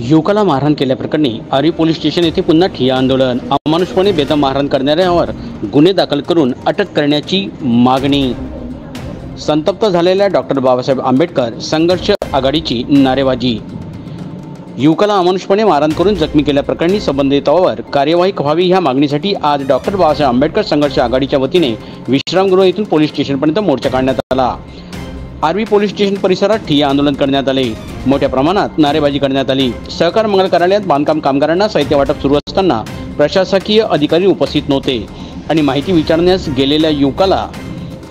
युवकाला मारहाण केल्याप्रकरणी आर्वी पोलीस स्टेशन येथे पुन्हा ठिय्या आंदोलन। अमानुषपणे बेदम मारहाण करणाऱ्यांवर गुन्हे दाखल करून अटक करण्याची मागणी। संतप्त झालेल्या डॉक्टर बाबासाहेब आंबेडकर संघर्ष आघाडीची नारेबाजी। युवकाला अमानुषपणे मारहाण करून जखमी केल्याप्रकरणी संबंधितांवर कार्यवाही व्हावी ह्या मागणीसाठी आज डॉक्टर बाबासाहेब आंबेडकर संघर्ष आघाडीच्या वतीने विश्रामगृह येथून पोलीस स्टेशनपर्यंत मोर्चा काढण्यात आला। आर्वी पोलीस स्टेशन परिसरात ठिय्या आंदोलन करण्यात आले। मोठ्या प्रमाणात नारेबाजी करण्यात आली। सहकार मंगल कार्यालयात बांधकाम कामगारांना साहित्य वाटप सुरू असताना प्रशासकीय अधिकारी उपस्थित नव्हते आणि माहिती विचारण्यास गेलेल्या युवकाला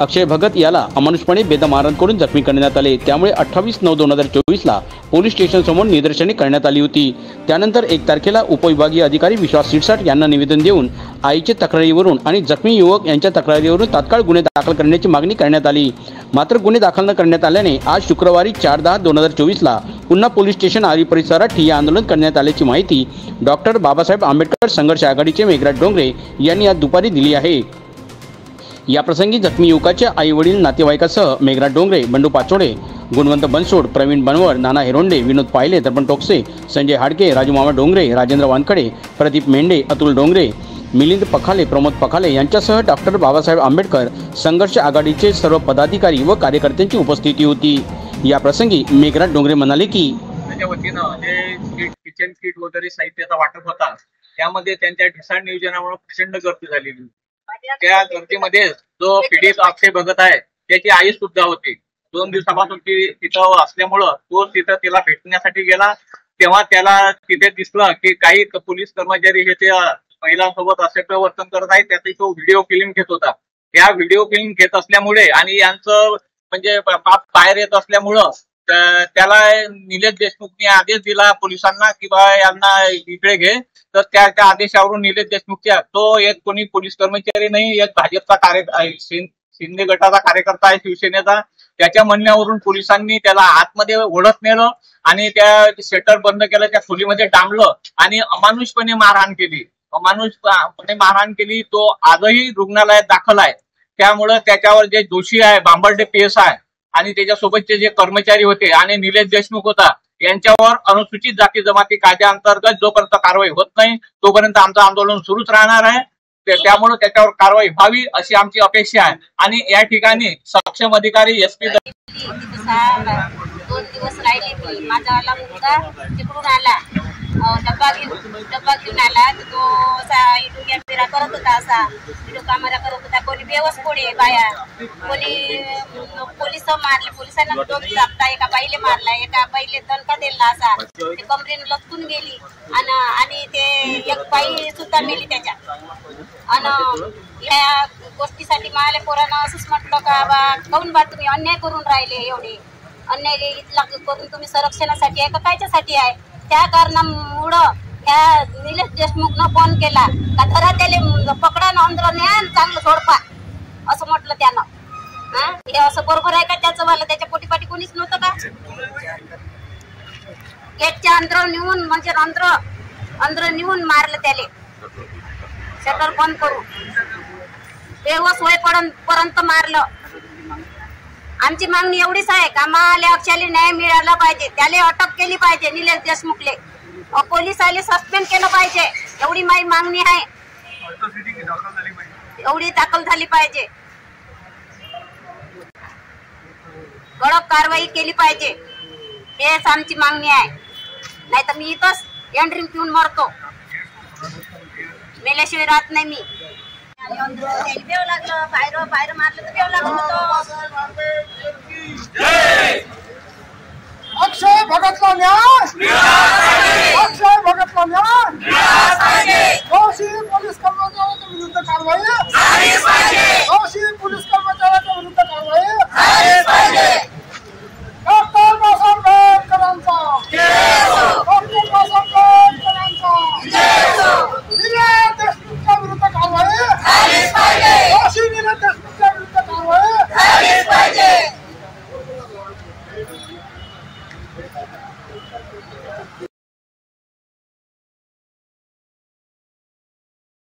अक्षय भगत याला अमानुषपणे बेदम मारहाण करून जखमी करण्यात आले। त्यामुळे 28/9/2024 ला पोलीस स्टेशन समोर निदर्शने करण्यात आली होती। त्यानंतर 1 तारखेला उपविभागीय अधिकारी विश्वास शिरसाट यांना निवेदन देऊन आईच्या तक्रारीवरून आणि जखमी युवक यांच्या तक्रारीवरून तात्काळ गुन्हे दाखल करण्याची मागणी करण्यात आली। मात्र गुन्हे दाखल न करण्यात आल्याने आज शुक्रवारी 4/10/2024 ला पुन्हा पोलीस स्टेशन आर्वी परिसरात ठिय्या आंदोलन करण्यात आल्याची माहिती डॉक्टर बाबासाहेब आंबेडकर संघर्ष आघाडीचे मेघराज डोंगरे यांनी आज दुपारी दिली आहे। या प्रसंगी जखमी युवकाच्या आई वडील नातेवाईकासह मेघराज डोंगरे, बंडू पाचोडे, गुणवंत बनसोड, प्रवीण बनवर, नाना हिरोंडे, विनोद पाहिले, दर्पण टोकसे, संजय हाडके, राजू मामा डोंगरे, राजेंद्र वानखडे, प्रदीप मेंढे, अतुल डोंगरे, मिलिंद पखाले, प्रमोद पखाले यांच्यासह डॉक्टर बाबासाहेब आंबेडकर संघर्ष आघाडीचे सर्व पदाधिकारी व कार्यकर्त्यांची उपस्थिती होती। या प्रसंगी मेघराज डोंगरे म्हणाले की त्याच्या वतीनं जे किचन किट वगैरे साहित्याचा वाटप होता त्यामध्ये त्यांच्या ढिसाळ नियोजनामुळे प्रचंड गर्दी झालेली। त्या गर्दीमध्ये जो पीडित अक्षय भगत आहे त्याची आई सुद्धा होती। 2 दिवसापासून ती तिथं असल्यामुळं तो तिथं तिला भेटण्यासाठी गेला तेव्हा त्याला तिथे दिसलं की काही पोलीस कर्मचारी हे ते महिलांसोबत असे वर्तन करत आहेत। त्याची तो व्हिडिओ फिल्म घेत होता। त्या व्हिडिओ फिल्म घेत असल्यामुळे आणि यांचं म्हणजे पाप बाहेर येत असल्यामुळं त्याला निलेश देशमुखने आदेश दिला पोलिसांना की बा यांना इकडे घे। तर त्या आदेशावरून निलेश देशमुखच्या तो एक कोणी पोलीस कर्मचारी नाही, एक भाजपचा शिंदे गटाचा कार्यकर्ता आहे शिवसेनेचा। त्याच्या म्हणण्यावरून पोलिसांनी त्याला आतमध्ये ओढत नेलं आणि त्या शटर बंद केलं, त्या खोलीमध्ये डांबलं आणि अमानुषपणे मारहाण केली। अमानुषपणे मारहाण केली। तो आजही रुग्णालयात दाखल आहे। त्यामुळे त्याच्यावर जे दोषी आहे बांबर्डे PS आहे आणि त्याच्यासोबतचे जे कर्मचारी होते आणि निलेश देशमुख होता यांच्यावर अनुसूचित जाती जमाती कायद्याअंतर्गत जोपर्यंत कारवाई होत नाही तोपर्यंत आमचं आंदोलन सुरूच राहणार आहे। त्यामुळे त्याच्यावर कारवाई व्हावी अशी आमची अपेक्षा आहे। आणि या ठिकाणी सक्षम अधिकारी SP 2 दिवस राहिले। माझा मुलगा तिकडून आला, डब्बा घेऊन आला। तो असा इडूया फिरा करत होता, असा व्हिडिओ कॅमेरा करत होता। कोणी बेवस कोणी बाया, कोणी पोलिस मारले, पोलिसांना 2 चापटा, एका बाईले मारला, एका बाईले दणका दिला असा, ते कमरेने लटकून गेली आणि ते एक बाई सुद्धा मेली त्याच्या। आणि या गोष्टीसाठी मला पोरांना असंच म्हटलं का बा काऊन बा तुम्ही अन्याय करून राहिले, एवढे अन्याय इथला करून तुम्ही संरक्षणासाठी आहे का कायच्यासाठी आहे? त्या कारणामुळं त्या निलेश देशमुखनं फोन केला का धरा त्याला पकडा ना अंदर न्या चांगलं सोडपा असं म्हटलं त्यानं। हे असं बरोबर आहे का? त्याचं वाला त्याच्या पोटीपाटी कोणीच नव्हतं का? गेटच्या अंदर नेऊन म्हणजे अंदर नेऊन मारलं त्याले, शटर बंद करून बेवस होईपर्यंत मारलं। आमची मागणी एवढीच आहे का मला अक्षयला न्याय मिळाला पाहिजे, त्याला अटक केली पाहिजे, निलेश देशमुखले पोलिसांनी सस्पेंड केलं पाहिजे, एवढी माझी मागणी आहे। एवढी दाखल झाली पाहिजे, कडक कारवाई केली पाहिजे, हेच आमची मागणी आहे। नाही तर मी इथंच एंड्रिंग पिऊन मरतो, मेल्याशिवाय राहत नाही मी। बेव लागलं, बाहेर मारलं तर बेव लागत होतं। अक्षय भगतला न्याय, अक्षय भगतला न्याय, दोषी पोलीस कर्मचाऱ्यांच्या विरुद्ध कारवाई, दोषी पोलीस कर्मचाऱ्यांच्या विरुद्ध कारवाई। डॉक्टर बाबासाहेब आंबेडकरांचा, डॉक्टर बाबासाहेब आंबेडकरांचा, निलेश देशमुखच्या विरुद्ध कारवाई।